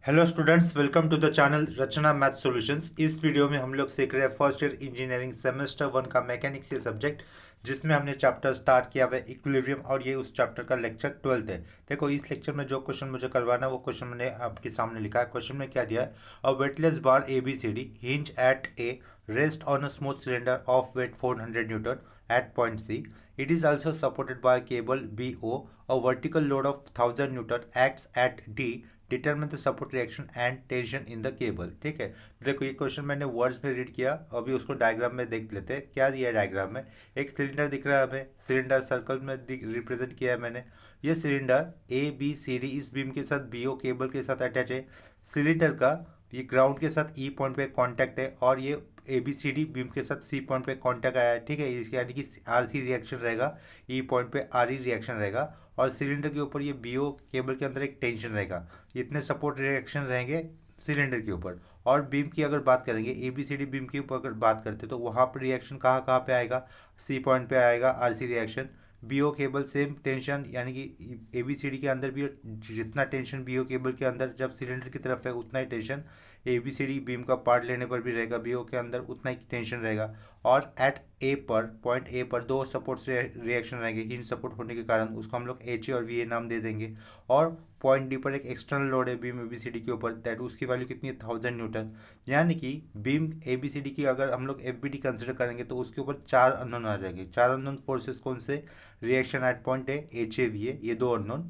Hello students, welcome to the channel Rachna math solutions. इस video में हम लोग सीख रहे हैं फर्स्ट ईयर इंजीनियरिंग सेमेस्टर 1 का मैकेनिक्स ये सब्जेक्ट, जिसमें हमने चैप्टर स्टार्ट किया हुआ है इक्विलिब्रियम, और ये उस चैप्टर का लेक्चर 12 है। देखो, इस लेक्चर में जो क्वेश्चन मुझे करवाना है वो क्वेश्चन मैंने आपके सामने लिखा है। क्वेश्चन में क्या दिया है? A weightless bar ABCD hinge at a rest on a smooth cylinder of weight 400 Newton at point C. It is also supported by a cable BO. A vertical load of 1000 Newton acts at D. Determine the support reaction and tension in the cable. ठीक है, देखो ये question मैंने words में read किया, अभी उसको diagram में देख लेते हैं। क्या दिया है डायग्राम में? एक सिलेंडर दिख रहा है हमें, सिलेंडर सर्कल में रिप्रेजेंट किया है मैंने। ये सिलेंडर ABCD इस बीम के साथ BO केबल के साथ अटैच है। सिलेंडर का ये ग्राउंड के साथ E पॉइंट पे कांटेक्ट है, और ये ABCD बीम के साथ C पॉइंट पे कांटेक्ट आया है। ठीक है, इसके यानी कि RC रिएक्शन रहेगा, E पॉइंट पे RE रिएक्शन रहेगा, और सिलेंडर के ऊपर ये BO केबल के अंदर एक टेंशन रहेगा। इतने सपोर्ट रिएक्शन रहेंगे सिलेंडर के ऊपर। और बीम की अगर बात करेंगे, ABCD बीम की ऊपर अगर बात करते तो वहाँ पर रिएक्शन कहाँ कहाँ पे आएगा? C पॉइंट पे आएगा RC reaction. BO cable same tension, यानी कि ABCD के अंदर भी जितना टेंशन BO केबल के अंदर जब सिलेंडर की तरफ है, उतना ही टेंशन ABCD बीम का पार्ट लेने पर भी रहेगा, BO के अंदर उतना ही टेंशन रहेगा। और एट ए पर, पॉइंट ए पर दो सपोर्ट से रिएक्शन रहेंगे, हिंज सपोर्ट होने के कारण उसको हम लोग HA और VA नाम दे देंगे। और पॉइंट डी पर एक एक्सटर्नल लोड है बीम ABCD के ऊपर, दैट उसकी वैल्यू कितनी है? 1000 न्यूटन। यानी कि बीम ABCD की अगर हम लोग FBD कंसिडर करेंगे तो उसके ऊपर 4 अननोन आ जाएंगे। 4 अननोन फोर्सेस कौन से? Reaction at point A, HA VA, ये दो अननोन,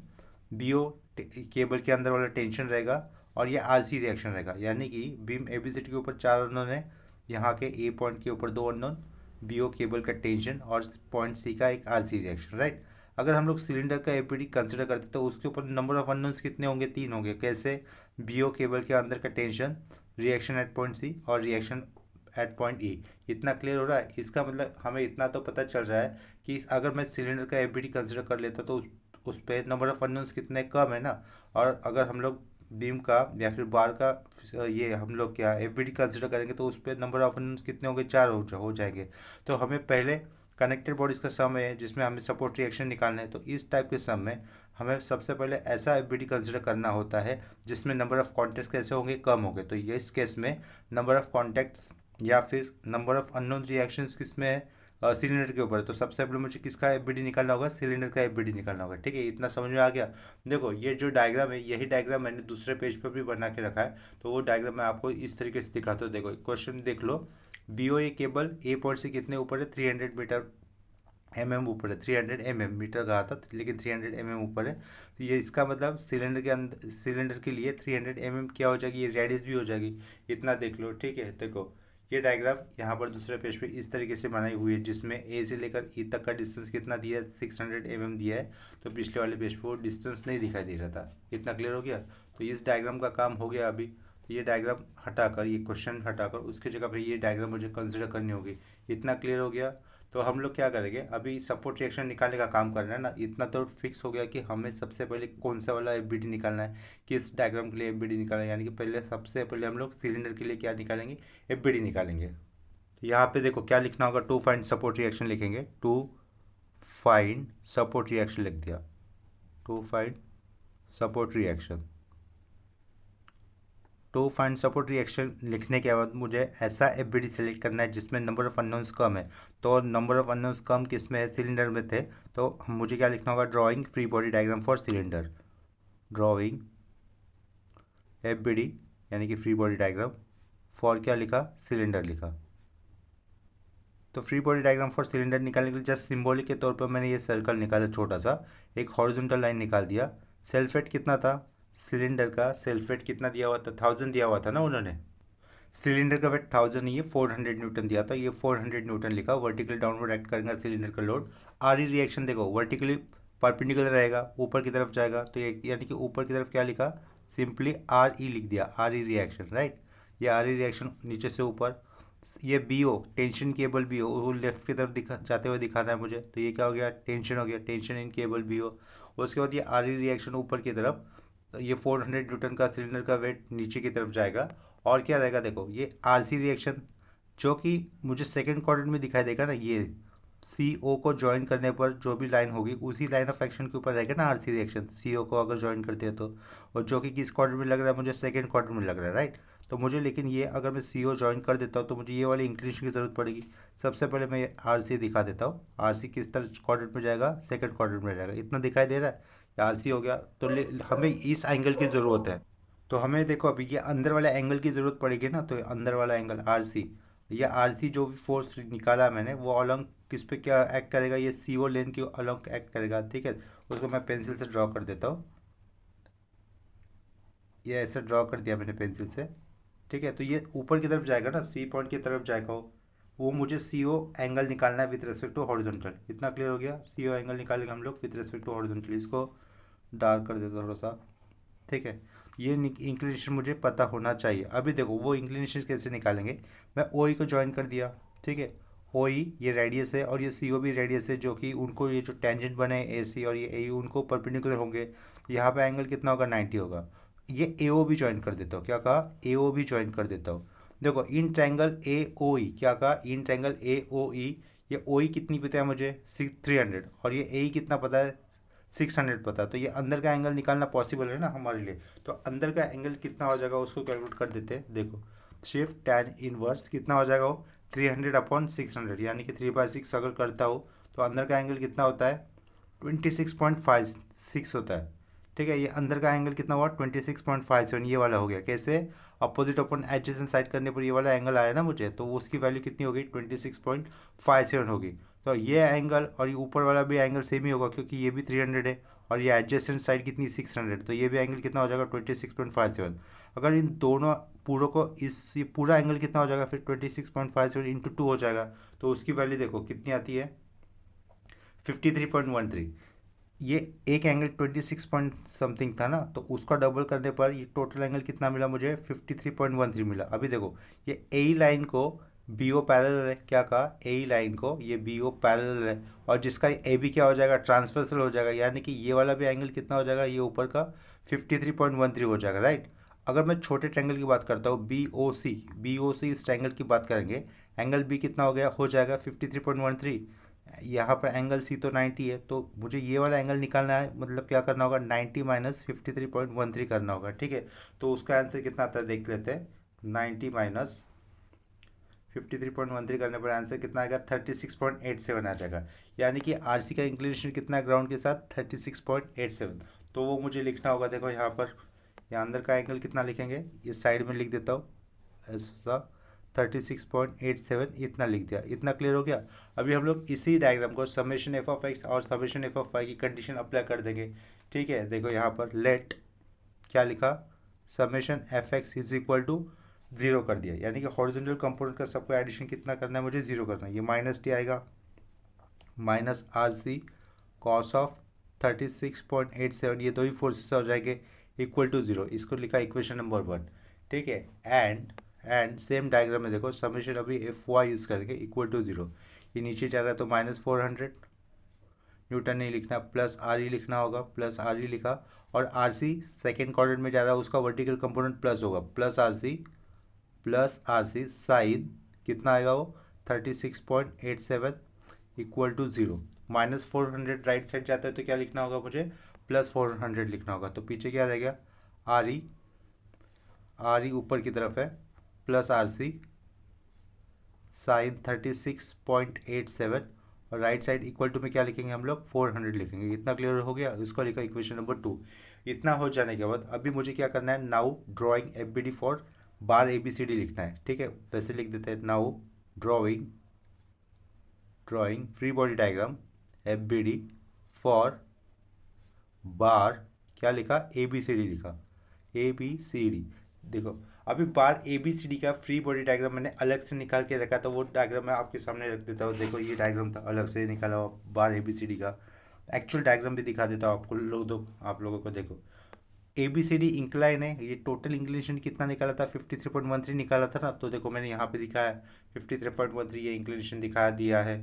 BO केबल के अंदर वाला टेंशन रहेगा, और ये RC रिएक्शन रहेगा। यानी कि बीम ABCD के ऊपर 4 अननोन है, यहाँ के A पॉइंट के ऊपर 2 अननोन, BO केबल का टेंशन, और पॉइंट C का एक RC रिएक्शन, राइट। अगर हम लोग सिलेंडर का FBD कंसिडर करते तो उसके ऊपर नंबर ऑफ अननोन्स कितने होंगे? 3 होंगे। कैसे? BO केबल के अंदर का tension, reaction at point C, और रिएक्शन एट पॉइंट E। इतना क्लियर हो रहा है? इसका मतलब हमें इतना तो पता चल रहा है कि अगर मैं सिलेंडर का FBD कंसिडर कर लेता तो उस पर नंबर ऑफ अननोन्स कितने कम है ना। और अगर हम लोग बीम का या फिर बार का ये हम लोग क्या FBD कंसिडर करेंगे तो उस पर नंबर ऑफ अननोन्स कितने होंगे? 4 हो जाएंगे। तो हमें पहले कनेक्टेड बॉडीज का सम है जिसमें हमें सपोर्ट रिएक्शन निकालना है, तो इस टाइप के सम में हमें सबसे पहले ऐसा FBD कंसिडर करना होता है जिसमें नंबर ऑफ कॉन्टैक्ट्स कैसे होंगे? कम होंगे। तो ये इस केस में नंबर ऑफ कॉन्टैक्ट्स या फिर नंबर ऑफ अननोन रिएक्शंस किस में है? सिलेंडर के ऊपर। तो सबसे पहले मुझे किसका FBD निकालना होगा? सिलेंडर का FBD निकालना होगा। ठीक है, इतना समझ में आ गया? देखो, ये जो डायग्राम है, यही डायग्राम मैंने दूसरे पेज पर भी बना के रखा है, तो वो डायग्राम मैं आपको इस तरीके से दिखाता हूँ। देखो क्वेश्चन देख लो। BOA केबल A पॉइंट से कितने ऊपर है? 300 मीटर ऊपर है। 300 मीटर कहा था, लेकिन 300 ऊपर है। तो ये इसका मतलब सिलेंडर के अंदर, सिलेंडर के लिए 300 क्या हो जाएगी? ये रेडियस भी हो जाएगी। इतना देख लो। ठीक है, देखो ये डायग्राम यहाँ पर दूसरे पेज पे इस तरीके से बनाई हुई है, जिसमें A से लेकर E तक का डिस्टेंस कितना दिया है? 600 दिया है। तो पिछले वाले पेज पे वो डिस्टेंस नहीं दिखाई दे रहा था। इतना क्लियर हो गया? तो इस डायग्राम का काम हो गया अभी। तो ये डायग्राम हटाकर, ये क्वेश्चन हटाकर उसकी जगह पर ये डायग्राम मुझे कंसिडर करनी होगी। इतना क्लियर हो गया? तो हम लोग क्या करेंगे, अभी सपोर्ट रिएक्शन निकालने का काम करना है ना। इतना तो फिक्स हो गया कि हमें सबसे पहले कौन सा वाला FBD निकालना है, किस डायग्राम के लिए FBD निकालना है। यानी कि पहले, सबसे पहले हम लोग सिलेंडर के लिए क्या निकालेंगे? FBD निकालेंगे। तो यहाँ पे देखो क्या लिखना होगा? टू फाइंड सपोर्ट रिएक्शन लिखेंगे। टू फाइंड सपोर्ट रिएक्शन लिख दिया। To find support reaction. To find support reaction लिखने के बाद मुझे ऐसा FBD सेलेक्ट करना है जिसमें नंबर ऑफ अननोन्स कम है। तो नंबर ऑफ अननोन्स कम किस में है? सिलेंडर में थे। तो मुझे क्या लिखना होगा? Drawing free body diagram for cylinder. Drawing FBD यानी कि फ्री बॉडी डायग्राम फॉर क्या लिखा? सिलेंडर लिखा। तो free body diagram for cylinder निकालने के लिए जस्ट सिंबॉलिक के तौर पर मैंने ये सर्कल निकाला, छोटा सा एक हॉरिजॉन्टल लाइन निकाल दिया। सेल्फ वेट कितना था? सिलेंडर का सेल्फ वेट कितना दिया हुआ था? 1000 दिया हुआ था ना उन्होंने। सिलेंडर का वेट 1000 नहीं है, 400 न्यूटन दिया था। ये 400 न्यूटन लिखा। वर्टिकली डाउनवर्ड एक्ट करेगा सिलेंडर का लोड। RE रिएक्शन देखो, वर्टिकली परपेंडिकुलर रहेगा, ऊपर की तरफ जाएगा, तो ये यानी कि ऊपर की तरफ क्या लिखा? सिंपली RE लिख दिया, RE रिएक्शन, राइट। ये RE रिएक्शन नीचे से ऊपर। ये BO टेंशन केबल BO, वो लेफ्ट की तरफ दिखा जाते हुए दिखाना है मुझे, तो ये क्या हो गया? टेंशन हो गया, टेंशन इन केबल BO। उसके बाद ये RE रिएक्शन ऊपर की तरफ, तो ये 400 न्यूटन का सिलेंडर का वेट नीचे की तरफ जाएगा। और क्या रहेगा? देखो ये RC रिएक्शन, जो कि मुझे सेकेंड क्वाड्रेंट में दिखाई देगा ना, ये सी ओ को ज्वाइन करने पर जो भी लाइन होगी उसी लाइन ऑफ एक्शन के ऊपर रहेगा ना आर सी रिएक्शन, सी ओ को अगर ज्वाइन करते हैं तो। और जो कि किस क्वाड्रेंट में लग रहा है, मुझे सेकेंड क्वाड्रेंट में लग रहा है, राइट। तो मुझे लेकिन ये अगर मैं सी ओ ज्वाइन कर देता हूँ तो मुझे ये वाली इंक्लिनेशन की ज़रूरत पड़ेगी। सबसे पहले मैं ये आर सी दिखा देता हूँ। आर सी किस तरह क्वाड्रेंट में जाएगा, सेकेंड क्वाड्रेंट में जाएगा। इतना दिखाई दे रहा है, आर सी हो गया। तो हमें इस एंगल की ज़रूरत है। तो हमें देखो अभी ये अंदर वाले एंगल की ज़रूरत पड़ेगी ना, तो अंदर वाला एंगल आर सी, ये आर सी जो भी फोर्स निकाला मैंने वो अलॉन्ग किस पे क्या एक्ट करेगा, ये सी ओ लेन के अलॉन्ग एक्ट करेगा, ठीक है। उसको मैं पेंसिल से ड्रॉ कर देता हूँ। ये ऐसे ड्रॉ कर दिया मैंने पेंसिल से, ठीक है। तो ये ऊपर की तरफ जाएगा ना, सी पॉइंट की तरफ जाएगा वो मुझे सी ओ एंगल निकालना है विद रिस्पेक्ट टू हॉरिजॉन्टल। इतना क्लियर हो गया। सी ओ एंगल निकालेंगे हम लोग विद रिस्पेक्ट टू हॉरिजॉन्टल। इसको डार्क कर देता थोड़ा सा, ठीक है। ये इंक्लिनेशन मुझे पता होना चाहिए। अभी देखो वो इंक्लिनेशन कैसे निकालेंगे। मैं ओ ई को ज्वाइन कर दिया, ठीक है। ओ ई ये रेडियस है और ये सी ओ भी रेडियस है, जो कि उनको ये जो टेंजेंट बने ए सी और ये ए उनको परपेंडिकुलर होंगे। तो यहाँ पे एंगल कितना होगा, 90 होगा। ये ए ओ भी ज्वाइन कर देता हूँ। क्या कहा, ए ओ भी ज्वाइन कर देता हूँ। देखो इन ट्रैंगल ए ओ ई, क्या कहा, इन ट्रैंगल ए ओ ई। ये ओ ई कितनी पता है मुझे, 300, और ये ए ई कितना पता है, 600 पता है। तो ये अंदर का एंगल निकालना पॉसिबल है ना हमारे लिए। तो अंदर का एंगल कितना हो जाएगा उसको कैलकुलेट कर देते हैं। देखो शिफ्ट टैन इनवर्स कितना हो जाएगा वो, 300/600, यानी कि 3/6 अगर करता हो तो अंदर का एंगल कितना होता है, 26.56 होता है, ठीक है। ये अंदर का एंगल कितना हुआ, 26.57, ये वाला हो गया। कैसे, अपोजिट अपन एडजेसेंट साइड करने पर ये वाला एंगल आया ना मुझे, तो उसकी वैल्यू कितनी होगी, 26.57 होगी। तो ये एंगल और ये ऊपर वाला भी एंगल सेम ही होगा, क्योंकि ये भी 300 है और ये एडजेसेंट साइड कितनी 600, तो ये भी एंगल कितना हो जाएगा 26.57। अगर इन दोनों पूरों को ये पूरा एंगल कितना हो जाएगा फिर 26.57 इंटू 2 हो जाएगा। तो उसकी वैल्यू देखो कितनी आती है, 53.13। ये एक एंगल 26 पॉइंट समथिंग था ना, तो उसका डबल करने पर ये टोटल एंगल कितना मिला मुझे, 53.13 मिला। अभी देखो ये ए लाइन को बी ओ पैरेलल है, क्या कहा, ए लाइन को ये बी ओ पैरेलल है, और जिसका ए बी क्या हो जाएगा, ट्रांसवर्सल हो जाएगा, यानी कि ये वाला भी एंगल कितना हो जाएगा, ये ऊपर का 53.13 हो जाएगा, राइट। अगर मैं छोटे ट्रैंगल की बात करता हूँ, बी ओ सी इस ट्रैंगल की बात करेंगे, एंगल बी कितना हो जाएगा 53.13। यहाँ पर एंगल सी तो 90 है, तो मुझे ये वाला एंगल निकालना है, मतलब क्या करना होगा, 90 माइनस 53.13 करना होगा, ठीक है। तो उसका आंसर कितना आता है देख लेते हैं, 90 माइनस 53.13 करने पर आंसर कितना आएगा, 36.87 आ जाएगा। यानी कि आर सी का इंक्लिनेशन कितना है ग्राउंड के साथ, 36.87। तो वो मुझे लिखना होगा, देखो यहाँ पर, यहाँ अंदर का एंगल कितना लिखेंगे, इस साइड में लिख देता हूँ ऐसा, 36.87 इतना लिख दिया। इतना क्लियर हो गया। अभी हम लोग इसी डायग्राम को समेशन एफ ऑफ एक्स और समेशन एफ ऑफ वाई की कंडीशन अप्लाई कर देंगे, ठीक है। देखो यहाँ पर लेट क्या लिखा, summation F X is equal to 0 कर दिया, यानी कि हॉरिजॉन्टल कंपोनेंट का सबको एडिशन कितना करना है मुझे, 0 करना है। ये माइनस टी आएगा, minus R C cos of 36.87, ये दो ही फोर्सेस हो जाएंगे, इक्वल टू 0। इसको लिखा इक्वेशन नंबर 1, ठीक है। एंड सेम डायग्राम में देखो समेशन अभी एफ वाई यूज़ करेंगे, इक्वल टू 0। ये नीचे जा रहा है तो -400 न्यूटन नहीं लिखना, प्लस आर ई लिखना होगा, प्लस आर ई लिखा। और आर सी सेकेंड क्वाड्रेंट में जा रहा है, उसका वर्टिकल कंपोनेंट प्लस होगा, प्लस आर सी साइन कितना आएगा वो 36.87 इक्वल टू 0। -400 राइट साइड जाता है तो क्या लिखना होगा मुझे, +400 लिखना होगा। तो पीछे क्या रह गया, आर ई ऊपर की तरफ है, प्लस आर सी साइन 36.87, और राइट साइड इक्वल टू में क्या लिखेंगे हम लोग, 400 लिखेंगे। इतना क्लियर हो गया। इसको लिखा इक्वेशन नंबर 2। इतना हो जाने के बाद अभी मुझे क्या करना है, now drawing F B D for bar A B C D लिखना है, ठीक है। वैसे लिख देते हैं, now drawing free body diagram F B D for bar, क्या लिखा, ए बी सी डी लिखा, ए बी सी डी। देखो अभी bar A B C D का फ्री बॉडी डायग्राम मैंने अलग से निकाल के रखा था, वो डायग्राम मैं आपके सामने रख देता हूँ। देखो ये डायग्राम था अलग से निकाला हुआ bar A B C D का, एक्चुअल डायग्राम भी दिखा देता हूँ आपको आप लोगों को। देखो A B C D incline है, ये टोटल इंक्लिनेशन कितना निकाला था, 53.13 निकाला था ना। तो देखो मैंने यहाँ पे दिखाया 53.13, ये इंक्लिनेशन दिखा दिया है।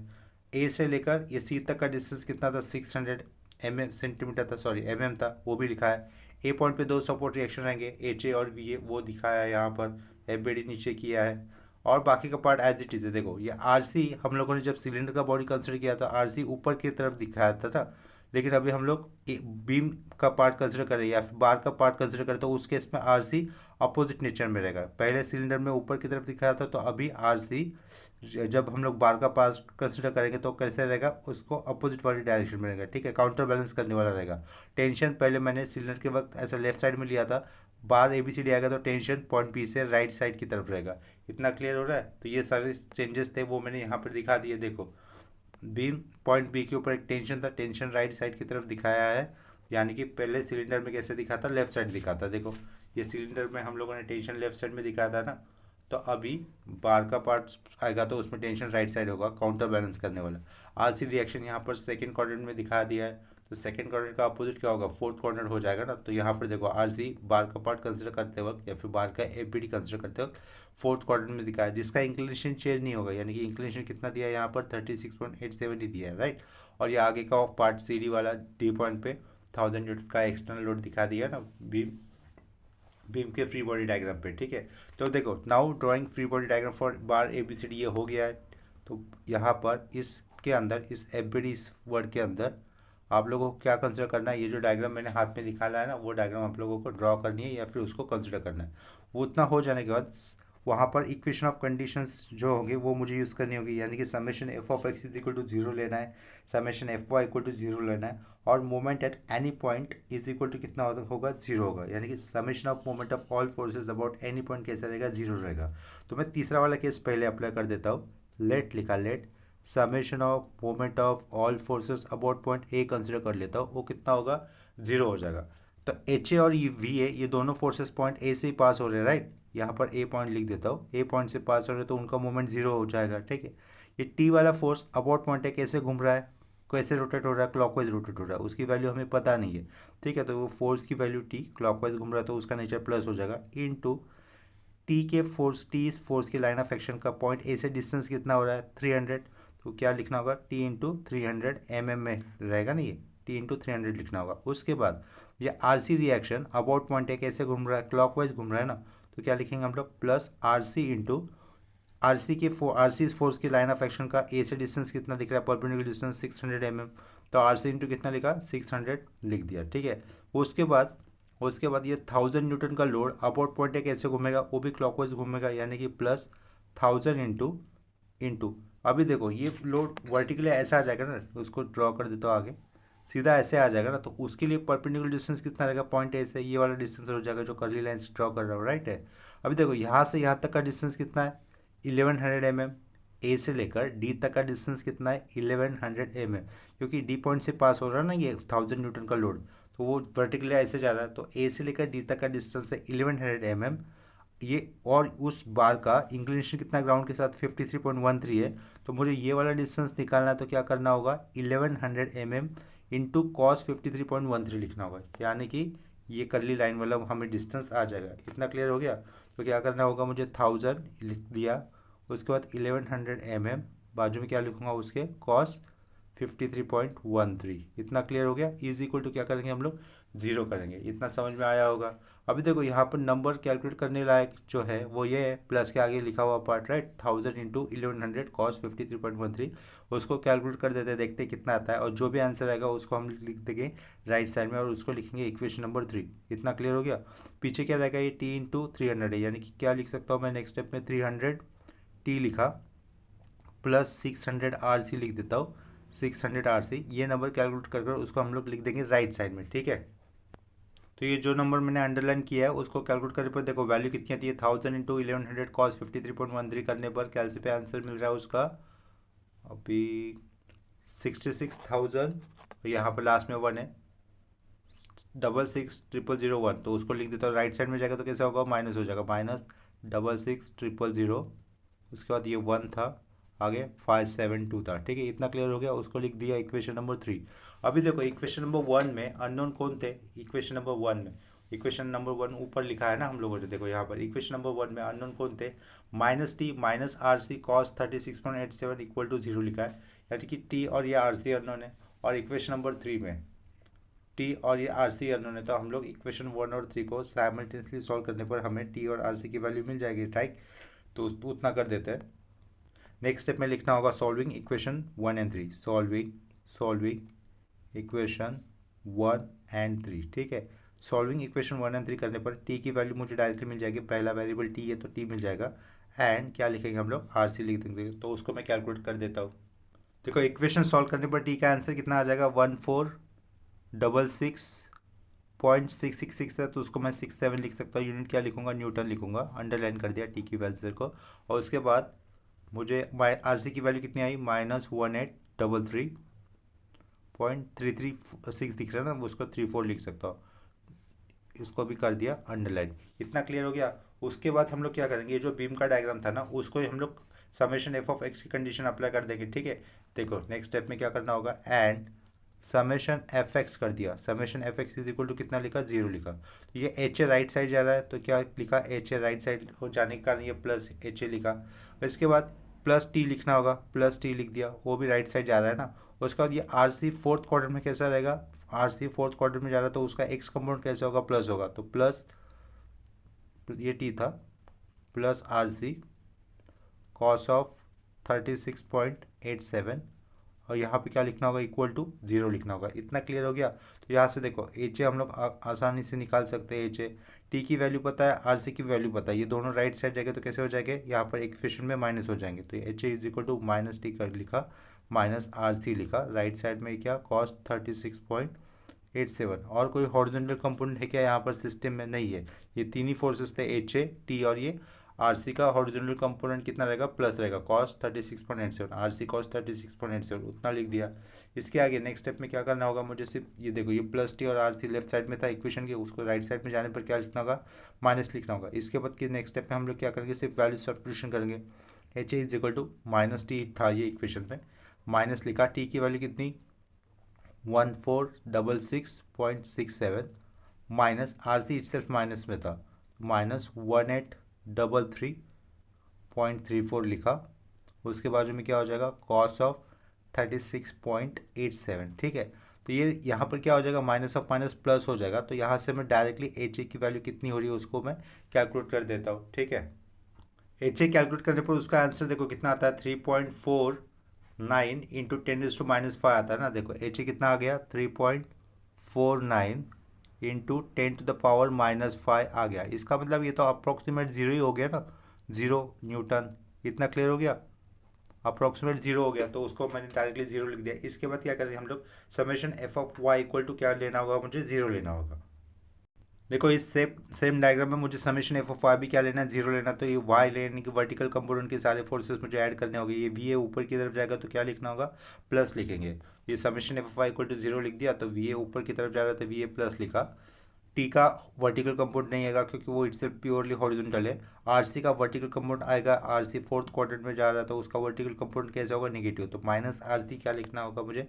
ए से लेकर ये सी तक का डिस्टेंस कितना था, 600 सेंटीमीटर था, सॉरी था, वो भी लिखा है। ए पॉइंट पे दो सपोर्ट रिएक्शन रहेंगे, एच ए और वी ए, वो दिखाया है यहाँ पर। एफ बी डी नीचे किया है। और बाकी का पार्ट एज इट इज है। देखो ये आरसी हम लोगों ने जब सिलेंडर का बॉडी कंसिडर किया था आरसी ऊपर की तरफ दिखाया था, लेकिन अभी हम लोग बीम का पार्ट कंसिडर करें या फिर बार का पार्ट कंसिडर करें तो उस केस में आरसी अपोजिट नेचर में रहेगा। पहले सिलेंडर में ऊपर की तरफ दिखाया था, तो अभी आरसी जब हम लोग बार का पार्ट कंसिडर करेंगे तो कैसे रहेगा, उसको अपोजिट वाली डायरेक्शन में रहेगा। ठीक है, काउंटर बैलेंस करने वाला रहेगा। टेंशन पहले मैंने सिलेंडर के वक्त ऐसा लेफ्ट साइड में लिया था, बार ABCD आएगा तो टेंशन पॉइंट पी से राइट साइड की तरफ रहेगा। इतना क्लियर हो रहा है? तो ये सारे चेंजेस थे वो मैंने यहाँ पर दिखा दिए। देखो बीम पॉइंट बी के ऊपर एक टेंशन था, टेंशन राइट साइड की तरफ दिखाया है, यानी कि पहले सिलेंडर में कैसे दिखा था, लेफ्ट साइड दिखा था। देखो ये सिलेंडर में हम लोगों ने टेंशन लेफ्ट साइड में दिखाया था ना, तो अभी बार का पार्ट आएगा तो उसमें टेंशन राइट साइड होगा, काउंटर बैलेंस करने वाला। आरसी रिएक्शन यहाँ पर सेकंड क्वाड्रेंट में दिखा दिया है, तो सेकंड क्वाड्रेंट का अपोजिट क्या होगा, फोर्थ क्वाड्रेंट हो जाएगा ना। तो यहाँ पर देखो आरसी बार का पार्ट कंसिडर करते वक्त या फिर बार का एपीडी कंसिडर करते वक्त फोर्थ क्वाड्रेंट में दिखाया, जिसका इंक्लिनेशन चेंज नहीं होगा, यानी कि इंक्लिनेशन कितना दिया है यहाँ पर 36.87 ही दिया है, राइट। और ये आगे का पार्ट CD वाला डी पॉइंट पे 1000 न्यूटन का एक्सटर्नल लोड दिखा दिया ना बीम के फ्री बॉडी डायग्राम पे। ठीक है, तो देखो now drawing free body diagram for bar ABCD ये हो गया है। तो यहाँ पर इसके अंदर इस FBD इस वर्ड के अंदर आप लोगों को क्या कंसिडर करना है, ये जो डायग्राम मैंने हाथ में निकाला है ना, वो डायग्राम आप लोगों को ड्रॉ करनी है या फिर उसको कंसिडर करना है। वो उतना हो जाने के बाद वहाँ पर इक्वेशन ऑफ कंडीशंस जो होंगे वो मुझे यूज़ करनी होगी, यानी कि summation f(x) is equal to 0 लेना है, समेशन fy इक्वल टू 0 लेना है, और moment at any point is equal to कितना होगा, 0 होगा, यानी कि summation of moment of all forces about any point कैसा रहेगा, 0 रहेगा। तो मैं तीसरा वाला केस पहले अप्लाई कर देता हूँ। लेट लिखा, let summation of moment of all forces about point A consider कर लेता हूँ, वो कितना होगा, 0 हो जाएगा। तो HA और VA ये दोनों फोर्सेस पॉइंट ए से ही पास हो रहे हैं, राइट। यहाँ पर ए पॉइंट लिख देता हूँ, ए पॉइंट से पास हो रहे हैं तो उनका मोमेंट 0 हो जाएगा। ठीक है, ये टी वाला फोर्स अबाउट पॉइंट है, कैसे घूम रहा है, कैसे रोटेट हो रहा है, क्लॉकवाइज रोटेट हो रहा है, उसकी वैल्यू हमें पता नहीं है। ठीक है, तो वो फोर्स की वैल्यू टी क्लॉकवाइज घूम रहा है तो उसका नेचर प्लस हो जाएगा, इनटू टी के फोर्स, टी इस फोर्स की लाइन ऑफ एक्शन का पॉइंट ए से डिस्टेंस कितना हो रहा है, 300। तो क्या लिखना होगा, टी इंटू 300 mm में रहेगा ना, ये टी इंटू 300 लिखना होगा। उसके बाद ये आरसी रिएक्शन अबाउट पॉइंट है, कैसे घूम रहा है, क्लॉकवाइज घूम रहा है ना, तो क्या लिखेंगे हम लोग, प्लस आरसी इंटू आरसी इस फोर्स की लाइन ऑफ एक्शन का ए से डिस्टेंस कितना दिख रहा है, परपेंडिकुलर डिस्टेंस 600 mm, तो आरसी इंटू कितना लिखा, 600 लिख दिया। ठीक है, उसके बाद ये 1000 न्यूटन का लोड अबाउट पॉइंट है, कैसे घूमेगा, वो भी क्लॉकवाइज घूमेगा, यानी कि प्लस 1000 इंटू अभी देखो ये लोड वर्टिकली ऐसा आ जाएगा ना, उसको ड्रॉ कर देता हूँ आगे, सीधा ऐसे आ जाएगा ना, तो उसके लिए परपेंडिकुलर डिस्टेंस कितना रहेगा, पॉइंट ए से ये वाला डिस्टेंस हो जाएगा जो कर्ली लाइन से ड्रॉ कर रहा हूँ, राइट है। अभी देखो यहाँ से यहाँ तक का डिस्टेंस कितना है, 1100 mm, ए से लेकर डी तक का डिस्टेंस कितना है, 1100 mm, क्योंकि डी पॉइंट से पास हो रहा है ना ये 1000 न्यूटन का लोड, तो वो वर्टिकली ऐसे जा रहा है, तो ए से लेकर डी तक का डिस्टेंस है 1100 mm ये, और उस बार का इंक्लिनेशन कितना ग्राउंड के साथ 53.13 है, तो मुझे ये वाला डिस्टेंस निकालना है, तो क्या करना होगा, 1100 mm इंटू कॉस 53.13 लिखना होगा, यानी कि ये कर्ली लाइन वाला हमें डिस्टेंस आ जाएगा। इतना क्लियर हो गया? तो क्या करना होगा, मुझे 1000 लिख दिया, उसके बाद 1100 mm बाजू में क्या लिखूंगा, उसके कॉस 53.13। इतना क्लियर हो गया? इज इक्वल टू क्या करेंगे हम लोग, 0 करेंगे। इतना समझ में आया होगा। अभी देखो यहाँ पर नंबर कैलकुलेट करने लायक जो है वो ये है, प्लस के आगे लिखा हुआ पार्ट, राइट, 1000 इंटू 1100 कॉस 53.13, उसको कैलकुलेट कर देते, देखते कितना आता है, और जो भी आंसर आएगा उसको हम लिख देंगे राइट साइड में और उसको लिखेंगे इक्वेशन नंबर 3। इतना क्लियर हो गया? पीछे क्या रहेगा, ये टी इंटू 300 है, यानी कि क्या लिख सकता हूँ मैं नेक्स्ट स्टेप में, 300 टी लिखा प्लस 600 आर सी लिख देता हूँ, 600 आर सी, ये नंबर कैलकुलेट कर उसको हम लोग लिख देंगे राइट साइड में। ठीक है, तो ये जो नंबर मैंने अंडरलाइन किया है उसको कैलकुलेट करने पर देखो वैल्यू कितनी आती है, 1000 इंटू 1100 कॉस 53.13 करने पर कैलसी पे आंसर मिल रहा है उसका अभी 66,000, यहाँ पर लास्ट में 1 है, 66,001, तो उसको लिख देता हूँ राइट साइड में जाएगा तो कैसा होगा, माइनस हो जाएगा, माइनस 66,000, उसके बाद ये 1 था, आगे 572 था। ठीक है, इतना क्लियर हो गया, उसको लिख दिया इक्वेशन नंबर 3। अभी देखो इक्वेशन नंबर 1 में अननोन कौन थे, इक्वेशन नंबर 1 ऊपर लिखा है ना हम लोगों ने, देखो यहाँ पर इक्वेशन नंबर 1 में अननोन कौन थे, minus T minus R C cos 36.87 equal to 0 लिखा है, यानी कि टी और ये आर सी अननोन है, और इक्वेशन नंबर 3 में टी और ये आर सी अननोन है, तो हम लोग इक्वेशन 1 और 3 को साइमल्टेनियसली सॉल्व करने पर हमें टी और आर सी की वैल्यू मिल जाएगी, राइट। तो उतना कर देते हैं। नेक्स्ट स्टेप में लिखना होगा solving equation 1 and 3, solving equation 1 and 3। ठीक है, सॉल्विंग इक्वेशन 1 एंड 3 करने पर टी की वैल्यू मुझे डायरेक्टली मिल जाएगी, पहला वेरिएबल टी है तो टी मिल जाएगा, एंड क्या लिखेंगे हम लोग, आर सी लिख देंगे। तो उसको मैं कैलकुलेट कर देता हूँ। देखो इक्वेशन सॉल्व करने पर टी का आंसर कितना आ जाएगा, 1466.666 है, तो उसको मैं 67 लिख सकता हूँ। यूनिट क्या लिखूंगा, न्यूटन लिखूंगा, अंडरलाइन कर दिया टी की वैल्यू को। और उसके बाद मुझे आर सी की वैल्यू कितनी आई, -1833.336 दिख रहा है ना, उसको 34 लिख सकता हूँ। इसको भी कर दिया अंडरलाइन। इतना क्लियर हो गया। उसके बाद हम लोग क्या करेंगे, ये जो बीम का डायग्राम था ना, उसको हम लोग समेशन एफ ऑफ एक्स की कंडीशन अप्लाई कर देंगे। ठीक है, देखो नेक्स्ट स्टेप में क्या करना होगा, एंड समेशन एफ एक्स कर दिया। Summation F X is equal to कितना लिखा, 0 लिखा। तो ये एच ए राइट साइड जा रहा है, तो क्या लिखा, एच ए राइट साइड हो जाने के कारण ये प्लस एच ए लिखा। इसके बाद प्लस टी लिखना होगा, प्लस टी लिख दिया, वो भी राइट साइड जा रहा है ना। उसके बाद ये आर सी फोर्थ क्वाड्रेंट में कैसा रहेगा, आर सी फोर्थ क्वाड्रेंट में जा रहा है, तो उसका एक्स कंपोनेंट कैसे होगा, प्लस होगा। तो प्लस ये टी था, plus R C cos of 36.87, और यहाँ पे क्या लिखना होगा, इक्वल टू 0 लिखना होगा। इतना क्लियर हो गया। तो यहाँ से देखो एच ए हम लोग आसानी से निकाल सकते हैं। एच ए टी की वैल्यू पता है, आर सी की वैल्यू पता है, ये दोनों राइट साइड जाएंगे तो कैसे हो जाएंगे, यहाँ पर इक्वेशन में माइनस हो जाएंगे। तो H A is equal to minus T कर लिखा, माइनस आर सी लिखा, राइट साइड में क्या कॉस 36.87। और कोई हॉरिजॉन्टल कंपोनेंट है क्या यहाँ पर सिस्टम में, नहीं है। ये तीन ही फोर्सेस थे, एच ए टी और ये आर सी का हॉरिजॉन्टल कंपोनेंट कितना रहेगा, प्लस रहेगा, कॉस 36.87, आर सी कॉस 36.87, उतना लिख दिया। इसके आगे नेक्स्ट स्टेप में क्या करना होगा, मुझे सिर्फ ये देखो, ये प्लस टी और आर सी लेफ्ट साइड में था इक्वेशन के, उसको राइट साइड में जाने पर क्या लिखना होगा, माइनस लिखना होगा। इसके बाद की नेक्स्ट स्टेप में हम लोग क्या करेंगे, सिर्फ वैल्यू सब्स्टिट्यूशन करेंगे। H A is equal to minus T था ये इक्वेशन में, माइनस लिखा, टी की वैल्यू कितनी 1466.67, minus R C itself minus में था, माइनस 1833.34 लिखा। उसके बाजू में क्या हो जाएगा, कॉस ऑफ 36.87। ठीक है, तो ये यहाँ पर क्या हो जाएगा, माइनस ऑफ माइनस प्लस हो जाएगा। तो यहाँ से मैं डायरेक्टली एच ए की वैल्यू कितनी हो रही है उसको मैं कैलकुलेट कर देता हूँ। ठीक है, एच ए कैलकुलेट करने पर उसका आंसर देखो कितना आता है, 3.49 इंटू 10⁻⁵ आता है ना। देखो एच ए कितना आ गया, 3.49 इंटू 10⁻⁻5 आ गया। इसका मतलब ये तो अप्रोक्सीमेट 0 ही हो गया ना, 0 न्यूटन। इतना क्लियर हो गया, अप्रोक्सीमेट 0 हो गया, तो उसको मैंने डायरेक्टली 0 लिख दिया। इसके बाद क्या करेंगे हम लोग, summation F of Y equal to क्या लेना होगा, मुझे 0 लेना होगा। देखो इस सेम डायग्राम में मुझे समेशन एफ ऑफ वाई भी क्या लेना है, 0 लेना। तो ये वाई लेने की वर्टिकल कंपोनेंट के सारे फोर्सेस मुझे ऐड करने होंगे। ये वी ए ऊपर की तरफ जाएगा तो क्या लिखना होगा, प्लस लिखेंगे। ये summation F of Y equal to 0 लिख दिया, तो वी ए ऊपर की तरफ जा रहा है तो वी ए प्लस लिखा। टी का वर्टिकल कंपोनेंट नहीं आएगा क्योंकि वो इट्स प्योरली हॉरिजॉन्टल है। आर सी का वर्टिकल कंपोनेंट आएगा, आर सी फोर्थ क्वाड्रेंट में जा रहा है तो उसका वर्टिकल कंपोनेंट कैसा होगा, नेगेटिव। तो माइनस आर सी क्या लिखना होगा मुझे,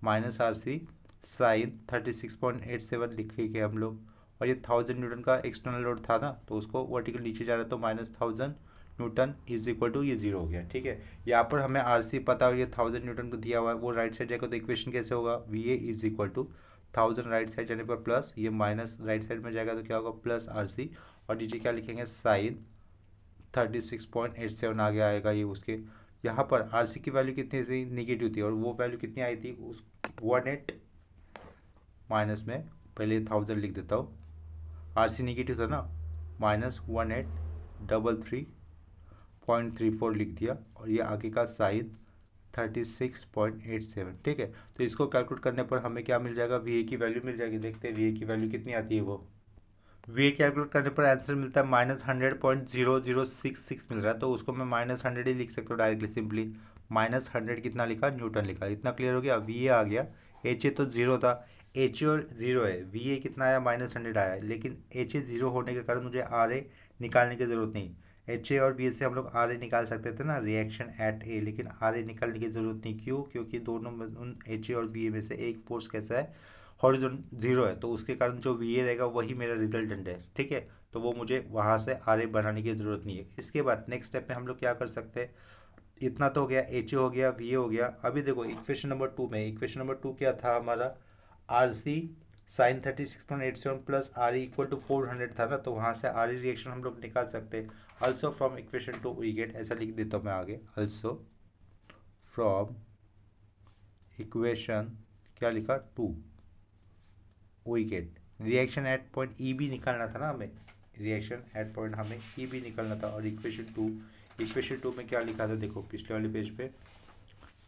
माइनस आर सी साइन 36.87 लिखेंगे हम लोग। और ये 1000 न्यूटन का एक्सटर्नल लोड था ना, तो उसको वर्टिकल नीचे जा रहा है तो -1000 न्यूटन इज इक्वल टू ये 0 हो गया। ठीक है, यहाँ पर हमें आर सी पता और ये 1000 न्यूटन को दिया हुआ है, वो राइट साइड जाएगा तो इक्वेशन कैसे होगा, V A is equal to 1000 right side जाने पर प्लस, ये माइनस राइट साइड में जाएगा तो क्या होगा, प्लस आर सी, और नीचे क्या लिखेंगे, साइन 36.87 आगे आएगा ये उसके। यहाँ पर आर सी की वैल्यू कितनी थी, निगेटिव थी, और वो वैल्यू कितनी आई थी, उस 18 माइनस में पहले 1000 लिख देता हूँ, आर सी निगेटिव था ना, -1833.34 लिख दिया, और ये आगे का साइन 36.87। ठीक है, तो इसको कैलकुलेट करने पर हमें क्या मिल जाएगा, वी ए की वैल्यू मिल जाएगी। देखते हैं वी ए की वैल्यू कितनी आती है। वो वी ए कैलकुलेट करने पर आंसर मिलता है -100.0066 मिल रहा है, तो उसको मैं -100 ही लिख सकता हूँ डायरेक्टली सिंपली। -100 कितना लिखा, न्यूटन लिखा। इतना क्लियर हो गया, वी ए आ गया। एच ए तो 0 था, एच ए और 0 है, वी ए कितना आया, -100 आया, लेकिन एच ए 0 होने के कारण मुझे आर ए निकालने की ज़रूरत नहीं। एच ए और बी ए से हम लोग आर ए निकाल सकते थे ना, रिएक्शन एट ए, लेकिन आर ए निकालने की ज़रूरत नहीं। क्यों, क्योंकि दोनों में उन एच ए और बी ए में से एक फोर्स कैसा है, हॉरिजॉन्टल 0 है, तो उसके कारण जो वी ए रहेगा वही मेरा रिजल्टेंट है। ठीक है, तो वो मुझे वहाँ से आर ए बनाने की ज़रूरत नहीं है। इसके बाद नेक्स्ट स्टेप में हम लोग क्या कर सकते हैं, इतना तो हो गया, एच ए हो गया, वी ए हो गया। अभी देखो इक्वेशन नंबर 2 में, इक्वेशन नंबर 2 क्या था हमारा, R C sine 36.87 plus R equal to 400 था ना, तो वहाँ से आर रिएक्शन हम लोग निकाल सकते हैं। Also from equation two we get, ऐसा लिख देता हूँ मैं आगे, ऑल्सो फ्रॉम इक्वेशन क्या लिखा, two we get reaction at point E B निकालना था ना हमें, रिएक्शन एट पॉइंट हमें ई बी निकालना था। और इक्वेशन टू में क्या लिखा था देखो पिछले वाले पेज पे,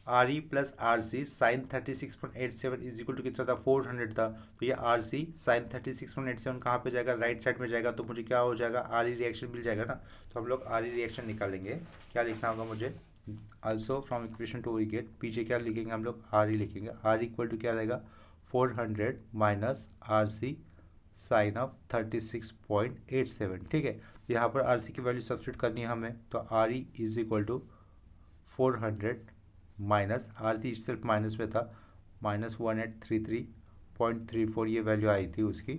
R E plus R C sine 36.87 is equal to कितना था, 400 था। तो ये आर सी साइन 36.87 कहाँ पे जाएगा, राइट साइड में जाएगा, तो मुझे क्या हो जाएगा, आर ई रिएक्शन मिल जाएगा ना। तो हम लोग आर ई रिएक्शन निकालेंगे। क्या लिखना होगा मुझे, also from equation two we get, पीछे क्या लिखेंगे हम लोग, आर ई लिखेंगे। आर इक्वल टू क्या रहेगा, 400 minus R C sine of 36.87। ठीक है, यहाँ पर आर सी की वैल्यू सब्स्टिट्यूट करनी है हमें, तो R E is equal to 400 minus R C सिर्फ माइनस में था, -1833.34 ये वैल्यू आई थी उसकी,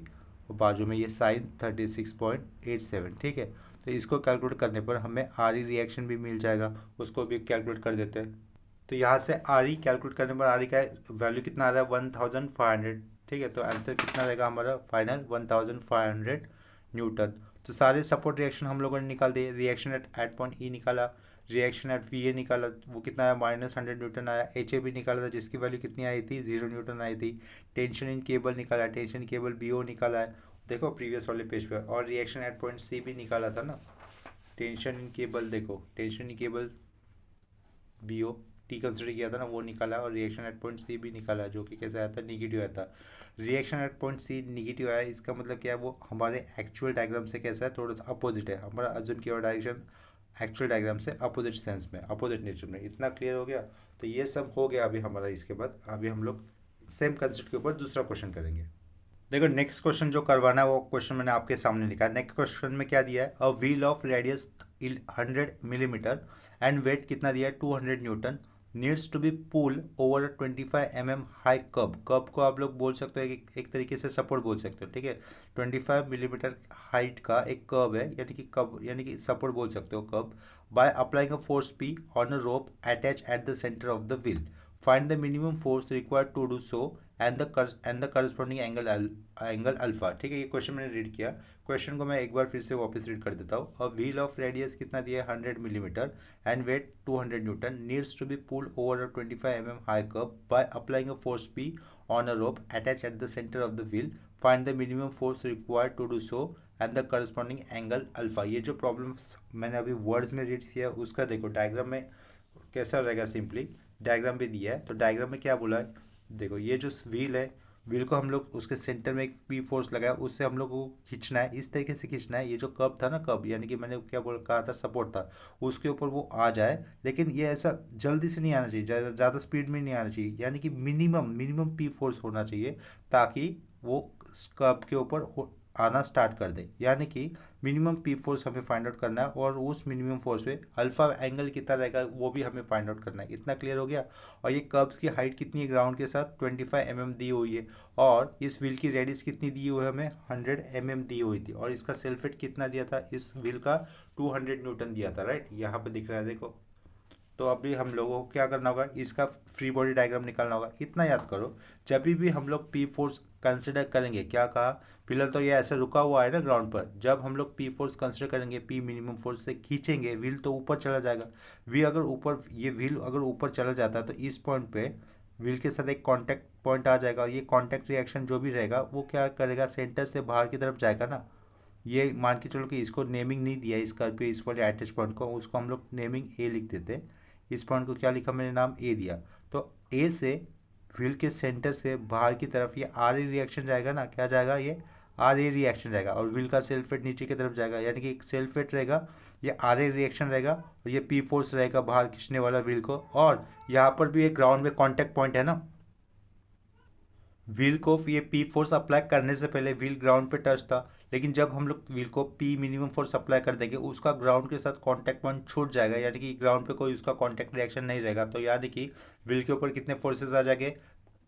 और बाजू में ये साइन 36.87। ठीक है, तो इसको कैलकुलेट करने पर हमें आर ई रिएक्शन भी मिल जाएगा, उसको भी कैलकुलेट कर देते हैं। तो यहाँ से आर ई कैलकुलेट करने पर आर ई का वैल्यू कितना आ रहा है, 1500। ठीक है, तो आंसर कितना रहेगा हमारा फाइनल, 1500 न्यूटन। तो सारे सपोर्ट रिएक्शन हम लोगों ने निकाल दिए। रिएक्शन एट पॉइंट ई निकाला, रिएक्शन एट वी ए निकाला, वो कितना आया, -100 न्यूटन आया। एच ए भी निकाला था, जिसकी वैल्यू कितनी आई थी, 0 न्यूटन आई थी। टेंशन इन केबल निकाला, टेंशन केबल बी ओ निकाला है, देखो प्रीवियस वाले पेज पे। और रिएक्शन एट पॉइंट सी भी निकाला था ना, टेंशन इन केबल, देखो tension in cable B O T consider किया था ना, वो निकाला। और रिएक्शन एट पॉइंट सी भी निकाला, जो कि कैसे आया था, निगेटिव आया था। Reaction at point C negative आया, इसका मतलब क्या है, वो हमारे एक्चुअल डायग्राम से कैसा है, थोड़ा सा अपोजिट है। हमारा अर्जुन की डायरेक्शन एक्चुअल डायग्राम से अपोजिट सेंस में, अपोजिट नेचर में। इतना क्लियर हो गया, तो ये सब हो गया अभी हमारा। इसके बाद अभी हम लोग सेम कंसेप्ट के ऊपर दूसरा क्वेश्चन करेंगे। देखो नेक्स्ट क्वेश्चन जो करवाना है वो क्वेश्चन मैंने आपके सामने लिखा है। नेक्स्ट क्वेश्चन में क्या दिया है, a wheel of radius 100 millimetre and weight कितना दिया है, 200 newton, needs to be pull over 25 mm high curb. Curb को आप लोग बोल सकते हो एक तरीके से सपोर्ट बोल सकते हो। ठीक है, 25 मिलीमीटर हाइट का एक कब है, यानी कि कब यानी कि सपोर्ट बोल सकते हो curb. By applying a force P on a rope attach at the centre of the wheel, find the minimum force required to do so and the corresponding angle alpha. ठीक है, ये क्वेश्चन मैंने read किया। Question को मैं एक बार फिर से वापस रीड कर देता हूँ। अ व्हील ऑफ रेडियस कितना दिया है, 100 millimetre and weight 200 newton, needs to be pulled over a 25 mm high curve by applying a force P on a rope attach at the centre of the wheel, find the minimum force required to do so and the corresponding angle alpha. ये जो problem मैंने अभी words में read किया उसका देखो diagram में कैसा रहेगा। सिंपली डायग्राम भी दिया है, तो डायग्राम में क्या बोला है, देखो ये जो व्हील है, व्हील को हम लोग उसके सेंटर में एक पी फोर्स लगाया, उससे हम लोग को खींचना है, इस तरीके से खींचना है। ये जो कब था ना, कब यानी कि मैंने क्या बोल कहा था, सपोर्ट था, उसके ऊपर वो आ जाए। लेकिन ये ऐसा जल्दी से नहीं आना चाहिए, ज़्यादा स्पीड में नहीं आना चाहिए, यानी कि मिनिमम पी फोर्स होना चाहिए, ताकि वो कब के ऊपर आना स्टार्ट कर दे। यानी कि मिनिमम पी फोर्स हमें फाइंड आउट करना है, और उस मिनिमम फोर्स पे अल्फा एंगल कितना रहेगा वो भी हमें फाइंड आउट करना है। इतना क्लियर हो गया। और ये कर्व्स की हाइट कितनी है ग्राउंड के साथ, 25 mm दी हुई है, और इस व्हील की रेडियस कितनी दी हुई है हमें, 100 mm दी हुई थी, और इसका सेल्फ वेट कितना दिया था इस व्हील का, 200 न्यूटन दिया था। राइट, यहाँ पे दिख रहा है देखो। तो अभी हम लोगों को क्या करना होगा, इसका फ्री बॉडी डायग्राम निकालना होगा। इतना याद करो, जब भी हम लोग पी फोर्स कंसिडर करेंगे, क्या कहा, फिलहाल तो ये ऐसे रुका हुआ है ना ग्राउंड पर, जब हम लोग पी फोर्स कंसिडर करेंगे, पी मिनिमम फोर्स से खींचेंगे, व्हील तो ऊपर चला जाएगा। व्हील अगर ऊपर चला जाता है तो इस पॉइंट पे व्हील के साथ एक कांटेक्ट पॉइंट आ जाएगा, और ये कांटेक्ट रिएक्शन जो भी रहेगा वो क्या करेगा, सेंटर से बाहर की तरफ जाएगा ना। ये मान के चलो कि इसको नेमिंग नहीं दिया इस कर्व पे, इस वाले अटैच पॉइंट को, उसको हम लोग नेमिंग ए लिख देते। इस पॉइंट को क्या लिखा मैंने, नाम ए दिया। तो ए से व्हील के सेंटर से बाहर की तरफ ये आर ए रिएक्शन जाएगा ना, क्या जाएगा, ये आर ए रिएक्शन जाएगा, और व्हील का सेल्फ वेट नीचे की तरफ जाएगा, यानी कि एक सेल्फ वेट रहेगा, ये आर ए रिएक्शन रहेगा, और ये पी फोर्स रहेगा बाहर खींचने वाला व्हील को। और यहाँ पर भी एक ग्राउंड में कॉन्टैक्ट पॉइंट है ना, व्हील को ये पी फोर्स अप्लाई करने से पहले व्हील ग्राउंड पे टच था, लेकिन जब हम लोग व्हील को पी मिनिमम फोर्स अप्लाई कर देंगे, उसका ग्राउंड के साथ कांटेक्ट पॉइंट छूट जाएगा, यानी कि ग्राउंड पे कोई उसका कांटेक्ट रिएक्शन नहीं रहेगा। तो यानी कि व्हील के ऊपर कितने फोर्सेस आ जाएंगे,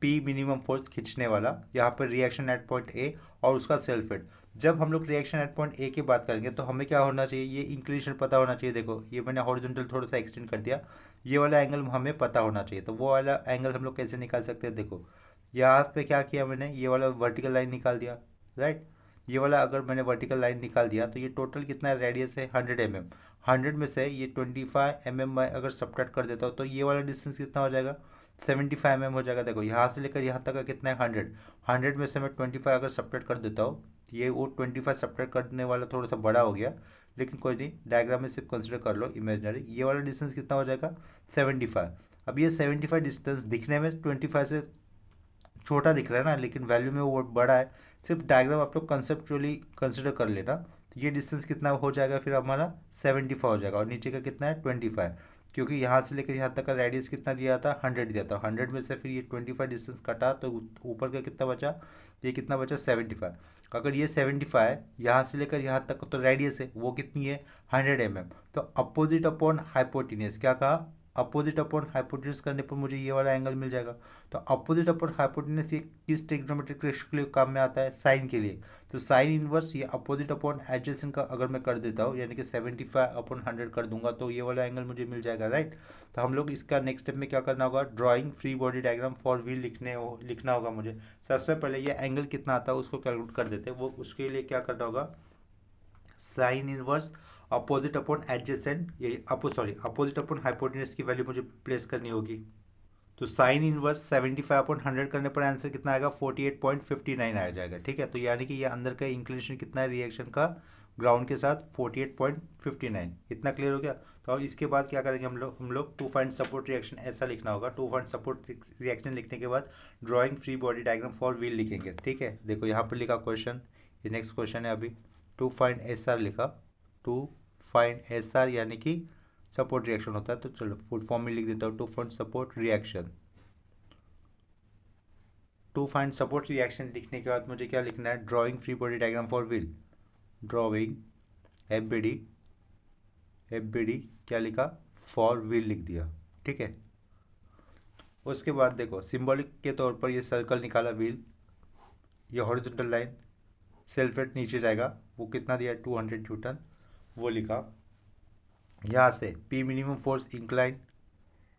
पी मिनिमम फोर्स खींचने वाला, यहाँ पर रिएक्शन एट पॉइंट ए और उसका सेल्फ वेट। जब हम लोग रिएक्शन एट पॉइंट ए की बात करेंगे तो हमें क्या होना चाहिए, ये इंक्लिनेशन पता होना चाहिए। देखो ये मैंने हॉरिजॉन्टल थोड़ा सा एक्सटेंड कर दिया, ये वाला एंगल हमें पता होना चाहिए। तो वो वाला एंगल हम लोग कैसे निकाल सकते हैं, देखो यहाँ पे क्या किया मैंने, ये वाला वर्टिकल लाइन निकाल दिया, राइट। ये वाला अगर मैंने वर्टिकल लाइन निकाल दिया तो ये टोटल कितना रेडियस है 100 mm। 100 में से ये 25 mm में अगर सब्ट्रैक्ट कर देता हूँ तो ये वाला डिस्टेंस कितना हो जाएगा 75 mm हो जाएगा। देखो यहाँ से लेकर यहाँ तक का कितना है 100। 100 में से मैं 25 अगर सब्ट्रैक्ट कर देता हूँ, ये वो 25 सब्ट्रैक्ट करने वाला थोड़ा सा बड़ा हो गया, लेकिन कोई नहीं, डायग्राम में सिर्फ कंसिडर कर लो इमेजिनरी। ये वाला डिस्टेंस कितना हो जाएगा 75। अब ये 75 डिस्टेंस दिखने में 25 से छोटा दिख रहा है ना, लेकिन वैल्यू में वो बड़ा है। सिर्फ डायग्राम आप लोग कंसेप्चुअली कंसिडर कर लेना। तो ये डिस्टेंस कितना हो जाएगा फिर हमारा 75 हो जाएगा, और नीचे का कितना है 25, क्योंकि यहाँ से लेकर यहाँ तक का रेडियस कितना दिया था 100 दिया था। 100 में से फिर ये 25 डिस्टेंस कटा तो ऊपर का कितना बचा, ये कितना बचा 75। अगर ये 75 यहाँ से लेकर यहाँ तक तो रेडियस है वो कितनी है 100 mm। तो अपोजिट अपॉन हाइपोटेन्यूज, क्या कहा, अपोजिट अपॉन हाइपोटेन्यूज करने पर मुझे ये वाला एंगल मिल जाएगा। तो अपोजिट अपॉन हाइपोटेन्यूज ये किस ट्रिग्नोमेट्रिक रेशियो के लिए काम में आता है, साइन के लिए। तो साइन इनवर्स ये अपोजिट अपॉन एडजेसेंट का अगर मैं कर देता हूँ, यानी कि 75 अपॉन 100 कर दूंगा तो ये वाला एंगल मुझे मिल जाएगा, राइट। तो हम लोग इसका नेक्स्ट स्टेप में क्या करना होगा, drawing free body diagram for wheel लिखना होगा मुझे। सबसे पहले ये एंगल कितना आता है उसको कैलकुलेट कर देते हैं। वो उसके लिए क्या करना होगा, sine inverse opposite upon adjacent, ये अपोजिट अपॉन हाइपोटेन्यूज की वैल्यू मुझे प्लेस करनी होगी। तो साइन इनवर्स 75 अपॉन 100 करने पर आंसर कितना आएगा 48.59 आ जाएगा, ठीक है। तो यानी कि ये अंदर का इंक्लिनेशन कितना है रिएक्शन का ग्राउंड के साथ 48.59, इतना क्लियर हो गया। तो अब इसके बाद क्या करेंगे हम लोग टू फाइंड सपोर्ट रिएक्शन ऐसा लिखना होगा। टू फाइंड सपोर्ट रिएक्शन लिखने के बाद drawing free body diagram for wheel लिखेंगे, ठीक है। देखो यहाँ पर लिखा क्वेश्चन, ये नेक्स्ट क्वेश्चन है अभी। टू फाइंड एस आर लिखा, टू फाइंड एस आर यानी कि सपोर्ट रिएक्शन होता है। तो चलो फुल फॉर्म में लिख देता हूँ, to find support reaction. To find support reaction लिखने के बाद मुझे क्या लिखना है, drawing free body diagram for wheel, drawing F क्या लिखा, फॉर व्हील लिख दिया, ठीक है। उसके बाद देखो सिंबॉलिक के तौर पर ये सर्कल निकाला व्हील, ये हॉरिजॉन्टल लाइन, सेल्फ रेट नीचे जाएगा, वो कितना दिया 200 न्यूटन, वो लिखा। यहाँ से P minimum force incline,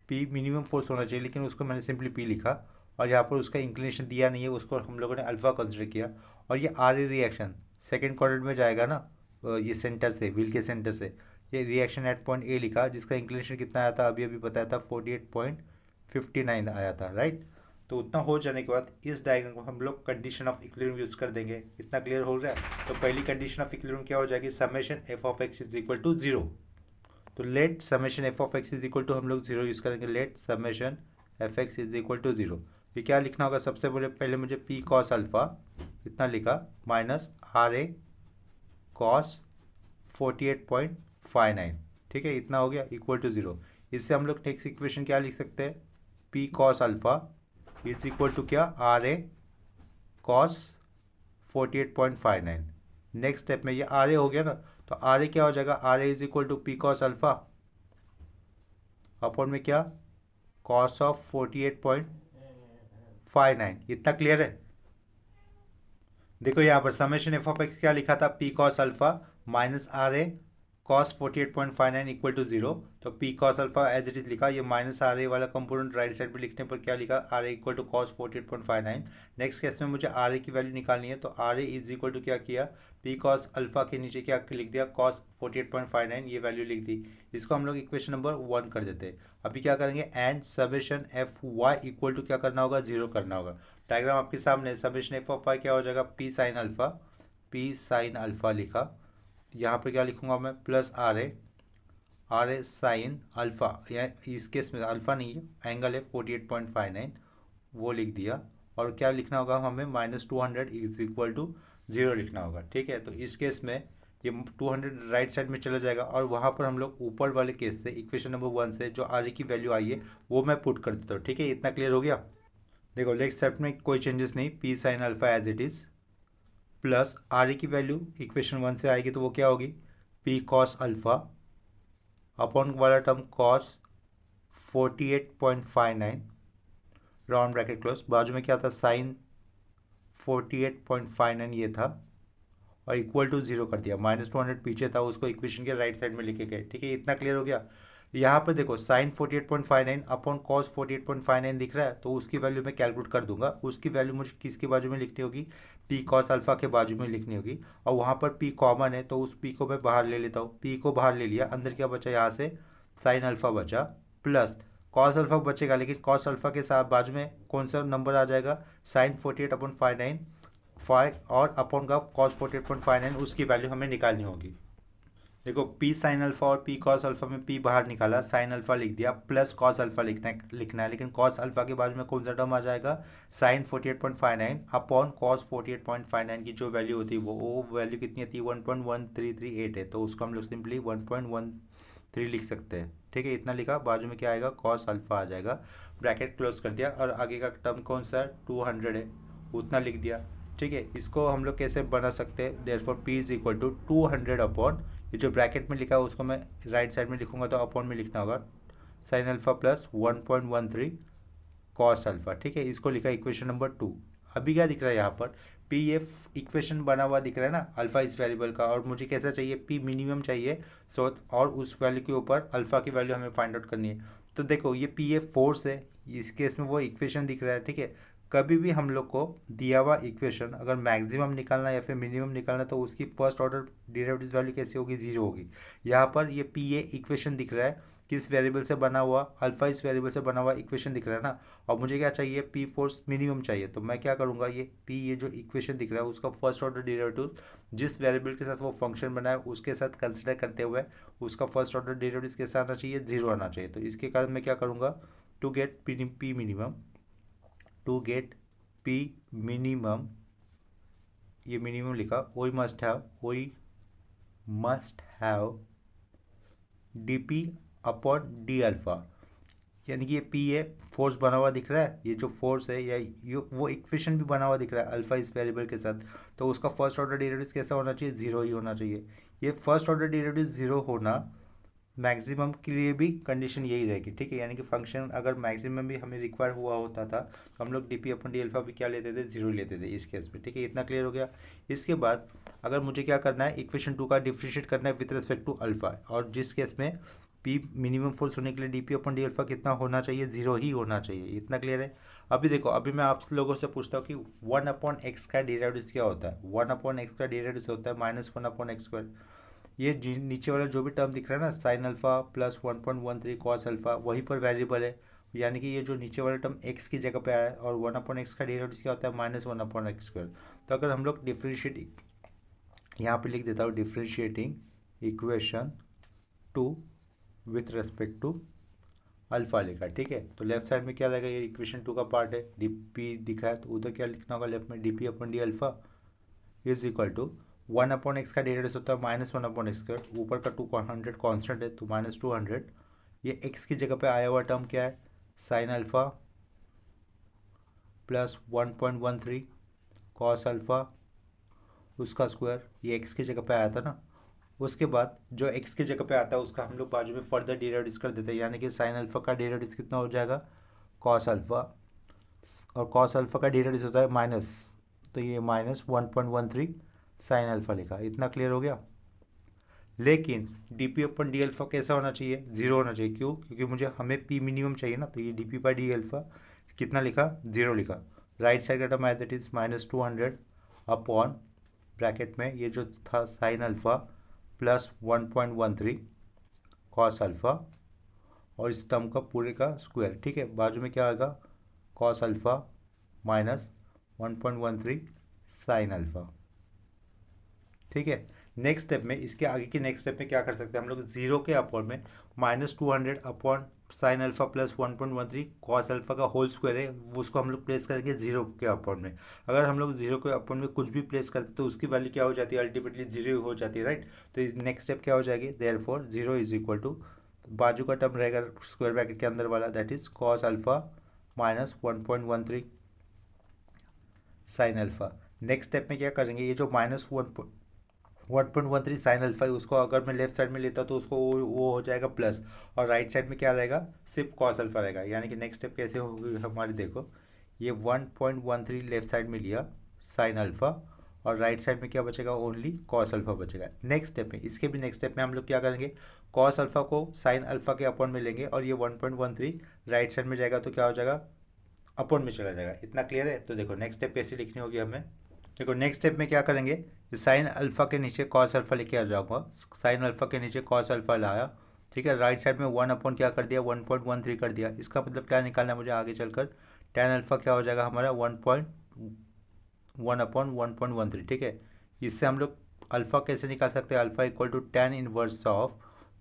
P minimum force होना चाहिए लेकिन उसको मैंने सिंपली पी लिखा, और यहाँ पर उसका इंक्लिनेशन दिया नहीं है, उसको हम लोगों ने अल्फा कंसिडर किया। और ये R A reaction second quadrant में जाएगा ना, ये सेंटर से, व्हील के सेंटर से, ये रिएक्शन एट पॉइंट ए लिखा, जिसका इंक्लिनेशन कितना आया था अभी बताया था 48.59 आया था, राइट। तो उतना हो जाने के बाद इस डायग्राम को हम लोग कंडीशन ऑफ इक्विलिब्रियम यूज कर देंगे। इतना क्लियर हो रहा है। तो पहली कंडीशन ऑफ इक्विलिब्रियम क्या हो जाएगी, summation F of X is equal to 0। तो let summation F of X is equal to हम लोग 0 यूज करेंगे, let summation F X is equal to 0। ये क्या लिखना होगा, सबसे पहले मुझे पी कॉस अल्फा इतना लिखा माइनस आर ए कॉस 48.59, ठीक है, इतना हो गया इक्वल टू 0। इससे हम लोग नेक्स्ट इक्वेशन क्या लिख सकते हैं, P cos alpha is equal to क्या, R A cos 48.59। Next step में ये आर ए हो गया ना, तो आर ए क्या हो जाएगा, R A is equal to P cos alpha upon में क्या, कॉस ऑफ 48.59। इतना क्लियर है। देखो यहाँ पर समेशन एफ ऑफ एक्स क्या लिखा था, P cos alpha minus R A cos 48.59 equal to 0। तो P cos alpha as it is लिखा, ये माइनस आर ए वाला कंपोनेंट राइट साइड में लिखने पर क्या लिखा, R A equal to cos 48.59। Next case में मुझे आर ए की वैल्यू निकालनी है, तो R A is equal to क्या किया, पी कॉस अल्फा के नीचे क्या लिख दिया, कॉस 48.59, ये वैल्यू लिख दी। इसको हम लोग इक्वेशन नंबर 1 कर देते हैं। अभी क्या करेंगे, and summation F Y equal to क्या करना होगा, 0 करना होगा। डायग्राम आपके सामने, समेशन एफ ऑफ वाई क्या हो जाएगा, P sign alpha, P sign alpha लिखा, यहाँ पर क्या लिखूंगा मैं, plus R A sine alpha, या इस केस में अल्फा नहीं है, एंगल है 48.59, वो लिख दिया। और क्या लिखना होगा हमें, -200 इज इक्वल टू 0 लिखना होगा, ठीक है। तो इस केस में ये 200 राइट साइड में चला जाएगा, और वहाँ पर हम लोग ऊपर वाले केस से इक्वेशन नंबर 1 से जो आर ए की वैल्यू आई है वो मैं पुट कर देता हूँ, ठीक है। इतना क्लियर हो गया। देखो लेफ्ट साइड में कोई चेंजेस नहीं, P sign alpha as it is, plus R A की वैल्यू इक्वेशन 1 से आएगी तो वो क्या होगी, पी कॉस अल्फा अपॉन वाला term cos 48.59 round bracket close, बाजू में क्या था साइन 48.59 ये था, और इक्वल टू 0 कर दिया, -200 पीछे था, उसको इक्वेशन के राइट साइड में लिखे गए, ठीक है। इतना क्लियर हो गया। यहाँ पर देखो साइन 48.59 अपॉन कॉस 48.59 दिख रहा है, तो उसकी वैल्यू मैं कैलकुलेट कर दूंगा। उसकी वैल्यू मुझे किसके बाजू में लिखनी होगी, पी कॉस अल्फा के बाजू में लिखनी होगी। और वहाँ पर पी कॉमन है तो उस पी को मैं बाहर ले लेता हूँ। पी को बाहर ले लिया, अंदर क्या बचा यहाँ से साइन अल्फा बचा, प्लस कॉस अल्फा बचेगा, लेकिन कॉस अल्फा के साथ बाजू में कौन सा नंबर आ जाएगा, साइन 48.59 फाइव और अपॉन का कॉस 48.59, उसकी वैल्यू हमें निकालनी होगी। देखो पी साइन अल्फा और पी कॉस अल्फा में पी बाहर निकाला, साइन अल्फा लिख दिया, प्लस कॉस अल्फा लिखना है, लेकिन कॉस अल्फा के बाजू में कौन सा टर्म आ जाएगा, साइन 48.59 अपॉन कॉस 48.59 की जो वैल्यू होती है वो वैल्यू कितनी आती है 1.1338 है, तो उसको हम लोग सिंपली 1.13 लिख सकते हैं। ठीक है, इतना लिखा, बाजू में क्या आएगा कॉस अल्फा आ जाएगा, ब्रैकेट क्लोज कर दिया, और आगे का टर्म कौन सा है 200 है, उतना लिख दिया। ठीक है, इसको हम लोग कैसे बना सकते हैं, therefore P is equal to 200 upon, ये जो ब्रैकेट में लिखा है उसको मैं राइट साइड में लिखूंगा तो अपॉन में लिखना होगा sign alpha plus 1.13 cos alpha. ठीक है, इसको लिखा इक्वेशन नंबर 2। अभी क्या दिख रहा है यहाँ पर, पी एफ इक्वेशन बना हुआ दिख रहा है ना अल्फा इस वेरिएबल का, और मुझे कैसा चाहिए पी मिनिमम चाहिए। सो और उस वैल्यू के ऊपर अल्फा की वैल्यू हमें फाइंड आउट करनी है। तो देखो ये पी एफ फोर्स है, इस केस में वो इक्वेशन दिख रहा है। ठीक है, कभी भी हम लोग को दिया हुआ इक्वेशन अगर मैक्सिमम निकालना है या फिर मिनिमम निकालना है तो उसकी फर्स्ट ऑर्डर डेरिवेटिव वैल्यू कैसे होगी, जीरो होगी। यहाँ पर ये पी ए इक्वेशन दिख रहा है, किस वेरिएबल से बना हुआ, अल्फा इस वेरिएबल से बना हुआ इक्वेशन दिख रहा है ना, और मुझे क्या चाहिए पी फोर्स मिनिमम चाहिए। तो मैं क्या करूँगा, ये पी ये जो इक्वेशन दिख रहा है उसका फर्स्ट ऑर्डर डेरिवेटिव जिस वेरिएबल के साथ वो फंक्शन बना है उसके साथ कंसिडर करते हुए उसका फर्स्ट ऑर्डर डेरिवेटिव कैसे आना चाहिए, जीरो आना चाहिए। तो इसके कारण मैं क्या करूँगा, to get P minimum, to get P minimum, ये मिनिमम लिखा, we must have D P upon D alpha, यानी कि ये पी है फोर्स बना हुआ दिख रहा है, ये जो फोर्स है या ये वो इक्वेशन भी बना हुआ दिख रहा है अल्फा इस वेरिएबल के साथ, तो उसका फर्स्ट ऑर्डर डेरिवेटिव कैसा होना चाहिए, जीरो ही होना चाहिए। ये फर्स्ट ऑर्डर डेरिवेटिव जीरो होना मैक्सिमम के लिए भी कंडीशन यही रहेगी। ठीक है, यानी कि फंक्शन अगर मैक्सिमम भी हमें रिक्वायर हुआ होता था तो हम लोग D P upon D alpha भी क्या लेते थे, जीरो लेते थे इस केस में। ठीक है, इतना क्लियर हो गया। इसके बाद अगर मुझे क्या करना है, इक्वेशन 2 का डिफ्रेंशिएट करना है विद रिस्पेक्ट टू अल्फा, और जिस केस में पी मिनिमम फोर्स होने के लिए D P upon D alpha कितना होना चाहिए, जीरो ही होना चाहिए। इतना क्लियर है। अभी देखो, अभी मैं आप लोगों से पूछता हूँ कि 1/x का डेरिवेटिव क्या होता है। 1/x का डेरिवेटिव होता है -1/x²। ये नीचे वाला जो भी टर्म दिख रहा है ना sign alpha plus 1.13 cos alpha, वहीं पर वेरिएबल है, यानी कि ये जो नीचे वाला टर्म x की जगह पे आया है, और 1/x का डेरिवेटिव क्या होता है -1/x²। तो अगर हम लोग डिफ्रेंशिएट, यहाँ पे लिख देता हूँ differentiating equation 2 with respect to alpha लिखा। ठीक है, तो लेफ्ट साइड में क्या रहेगा, ये इक्वेशन 2 का पार्ट है, डी पी दिखा है तो उधर क्या लिखना होगा लेफ्ट में, D P upon D alpha is equal to 1/x का डेरिवेटिव होता है -1/x², ऊपर का 200 कॉन्स्टेंट है तो -200, ये x की जगह पे आया हुआ टर्म क्या है, sign alpha plus 1.13 cos alpha उसका स्क्वायर, ये x की जगह पे आया था ना। उसके बाद जो x की जगह पे आता है उसका हम लोग बाजू में फर्दर डेरिवेटिव कर देते हैं, यानी कि साइन अल्फा का डेरिवेटिव कितना हो जाएगा कॉस अल्फा, और कॉस अल्फा का डेरिवेटिव होता है माइनस, तो ये -1.13 साइन अल्फा लिखा। इतना क्लियर हो गया। लेकिन D P upon D alpha कैसा होना चाहिए, जीरो होना चाहिए। क्यों, क्योंकि मुझे हमें पी मिनिमम चाहिए ना, तो ये D P by D alpha कितना लिखा, जीरो लिखा। राइट साइड का term as it is -200 upon bracket में ये जो था sine alpha plus 1.13 cos alpha, और इस टर्म का पूरे का स्क्वायर। ठीक है, बाजू में क्या आएगा cos alpha minus 1.13 sine alpha. ठीक है, नेक्स्ट स्टेप में, इसके आगे के नेक्स्ट स्टेप में क्या कर सकते हैं हम लोग, जीरो के अपॉन में -200 upon sine alpha plus 1.13 cos alpha का होल स्क्वायर है, उसको हम लोग प्लेस करेंगे जीरो के अपॉन में। अगर हम लोग जीरो के अपॉन में कुछ भी प्लेस करते तो उसकी वैल्यू क्या हो जाती है, अल्टीमेटली जीरो हो जाती है, राइट। तो इस नेक्स्ट स्टेप क्या हो जाएगी, therefore zero is equal to, बाजू का टर्म रहेगा स्क्वायर ब्रैकेट के अंदर वाला, that is cos alpha minus 1.13 sine alpha. Next step में क्या करेंगे, ये जो -1.13 साइन अल्फा है उसको अगर मैं लेफ्ट साइड में लेता तो उसको वो हो जाएगा प्लस, और राइट साइड में क्या रहेगा सिर्फ कॉस अल्फा रहेगा। यानी कि नेक्स्ट स्टेप कैसे होगी हमारी, देखो ये 1.13 लेफ्ट साइड में लिया साइन अल्फा, और राइट साइड में क्या बचेगा, ओनली कॉस अल्फा बचेगा। नेक्स्ट स्टेप में, इसके भी नेक्स्ट स्टेप में हम लोग क्या करेंगे, कॉस अल्फा को साइन अल्फा के अपॉन में लेंगे और ये 1.13 राइट साइड में जाएगा तो क्या हो जाएगा, अपॉन में चला जाएगा। इतना क्लियर है। तो देखो नेक्स्ट स्टेप कैसे लिखनी होगी हमें। देखो नेक्स्ट स्टेप में क्या करेंगे, साइन अल्फा के नीचे कॉस अल्फा लेके आ जाऊंगा, साइन अल्फा के नीचे कॉस अल्फा लाया, ठीक है। राइट साइड में 1 अपॉन क्या कर दिया, 1.13 कर दिया। इसका मतलब क्या निकालना है मुझे आगे चलकर, tan अल्फा क्या हो जाएगा हमारा 1.1 अपॉन 1.13, ठीक है। इससे हम लोग अल्फा कैसे निकाल सकते हैं, alpha equal to tan inverse of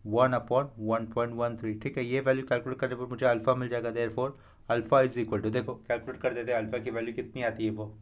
1 upon 1.13, ठीक है। ये वैल्यू कैलकुलेट करने पर मुझे अल्फा मिल जाएगा। Therefore alpha is equal to, देखो कैलकुलेट कर देते हैं अल्फा की वैल्यू कितनी आती है। वो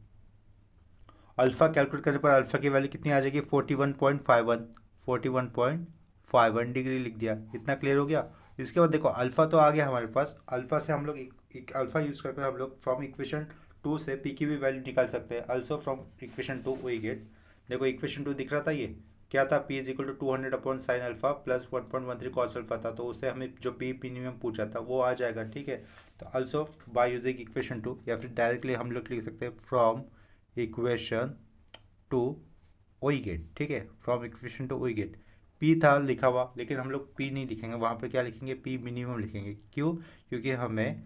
अल्फा कैलकुलेट करने पर अल्फा की वैल्यू कितनी आ जाएगी, 41.51 डिग्री लिख दिया। इतना क्लियर हो गया। इसके बाद देखो अल्फा तो आ गया हमारे पास, अल्फा से हम लोग एक अल्फा यूज करके हम लोग फ्रॉम इक्वेशन 2 से पी की भी वैल्यू निकाल सकते हैं। Also from equation 2 we get, देखो इक्वेशन 2 दिख रहा था, ये क्या था, P is equal to 200 upon sine alpha plus 1.13 cos alpha था। तो उससे हमें जो पी मिनिमम पूछा था वो आ जाएगा, ठीक है। तो अल्सो बाय यूजिंग इक्वेशन 2, या फिर डायरेक्टली हम लोग लिख सकते हैं फ्रॉम इक्वेशन टू ओई गेट, ठीक है। फ्रॉम इक्वेशन टू ओई गेट पी था लिखा हुआ, लेकिन हम लोग पी नहीं लिखेंगे, वहाँ पे क्या लिखेंगे, पी मिनिमम लिखेंगे। क्यों, क्योंकि हमें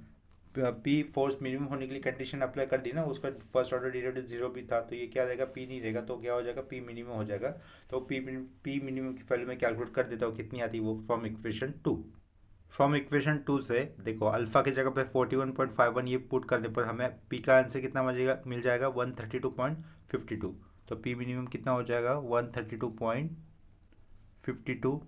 पी फोर्स मिनिमम होने के लिए कंडीशन अप्लाई कर दी ना, उसका फर्स्ट ऑर्डर डेरिवेटिव 0 भी था, तो ये क्या रहेगा, पी नहीं रहेगा, तो क्या हो जाएगा, पी मिनिमम हो जाएगा। तो पी मिनिमम की वैल्यू में कैलकुलेट कर देता हूँ कितनी आती है वो, फ्रॉम इक्वेशन 2। फ्रॉम इक्वेशन 2 से देखो अल्फा की जगह पे 41.51 ये पुट करने पर हमें पी का आंसर कितना मिल जाएगा 132.52। तो पी मिनिमम कितना हो जाएगा 132.52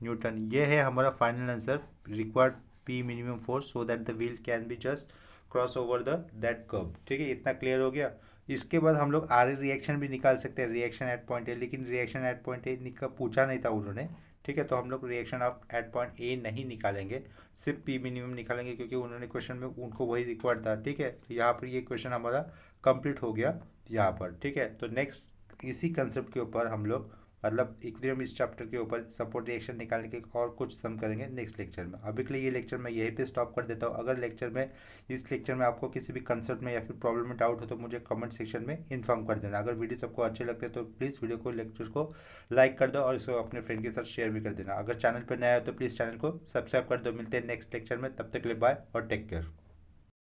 न्यूटन। ये है हमारा final answer, required P minimum force so that the wheel can be just cross over the that curve, ठीक है। इतना क्लियर हो गया। इसके बाद हम लोग आर रिएक्शन भी निकाल सकते हैं, रिएक्शन एट पॉइंट ए, लेकिन रिएक्शन एट पॉइंट ए पूछा नहीं था उन्होंने, ठीक है। तो हम लोग reaction of at point A नहीं निकालेंगे, सिर्फ पी मिनिमम निकालेंगे, क्योंकि उन्होंने क्वेश्चन में उनको वही रिक्वायर्ड था, ठीक है। तो यहाँ पर ये क्वेश्चन हमारा कंप्लीट हो गया यहाँ पर, ठीक है। तो नेक्स्ट इसी कंसेप्ट के ऊपर हम लोग मतलब इक्विलिब्रियम इस चैप्टर के ऊपर सपोर्ट रिएक्शन निकालने के और कुछ सम करेंगे नेक्स्ट लेक्चर में। अभी के लिए ये लेक्चर मैं यहीं पे स्टॉप कर देता हूँ। अगर इस लेक्चर में आपको किसी भी कंसेप्ट में या फिर प्रॉब्लम में डाउट हो तो मुझे कमेंट सेक्शन में इन्फॉर्म कर देना। अगर वीडियो सबको अच्छे लगते हैं तो प्लीज़ वीडियो को लेक्चर को लाइक कर दो और इसको अपने फ्रेंड के साथ शेयर भी कर देना। अगर चैनल पर नया हो तो प्लीज़ चैनल को सब्सक्राइब कर दो। मिलते हैं नेक्स्ट लेक्चर में, तब तक के लिए बाय और टेक केयर।